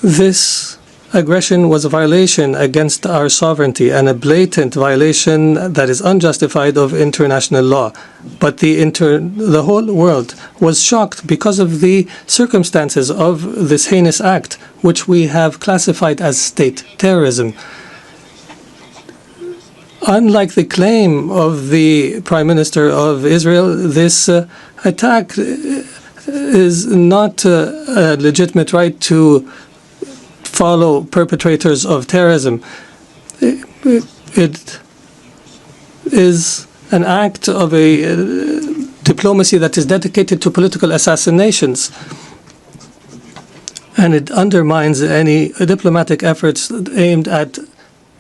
This aggression was a violation against our sovereignty and a blatant violation that is unjustified of international law. But the whole world was shocked because of the circumstances of this heinous act, which we have classified as state terrorism. Unlike the claim of the Prime Minister of Israel, this attack is not a legitimate right to follow perpetrators of terrorism. It is an act of a diplomacy that is dedicated to political assassinations, and it undermines any diplomatic efforts aimed at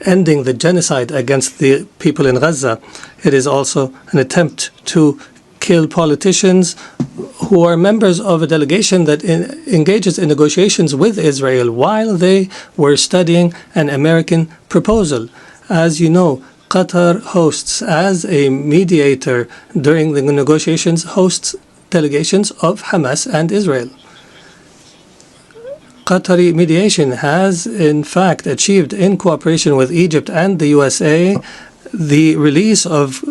ending the genocide against the people in Gaza. It is also an attempt to kill politicians who are members of a delegation that engages in negotiations with Israel while they were studying an American proposal. As you know, Qatar hosts, as a mediator during the negotiations, hosts delegations of Hamas and Israel. Qatari mediation has, in fact, achieved, in cooperation with Egypt and the USA, the release of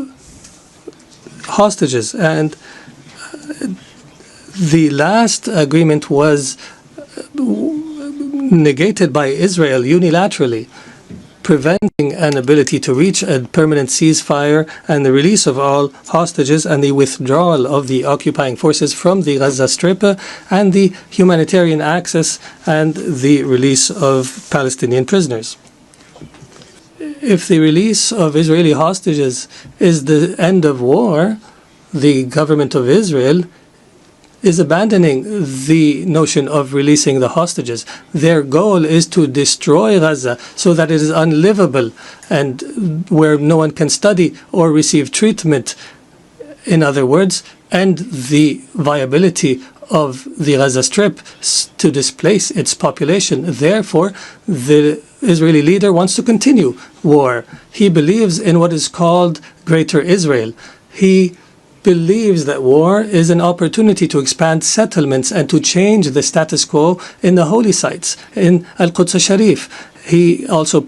hostages. And the last agreement was negated by Israel unilaterally, preventing an ability to reach a permanent ceasefire and the release of all hostages and the withdrawal of the occupying forces from the Gaza Strip and the humanitarian access and the release of Palestinian prisoners. If the release of Israeli hostages is the end of war, the government of Israel is abandoning the notion of releasing the hostages. Their goal is to destroy Gaza so that it is unlivable and where no one can study or receive treatment. In other words, end the viability of the Gaza Strip to displace its population. Therefore, the Israeli leader wants to continue war. He believes in what is called Greater Israel. He believes that war is an opportunity to expand settlements and to change the status quo in the holy sites in Al-Quds Sharif. He also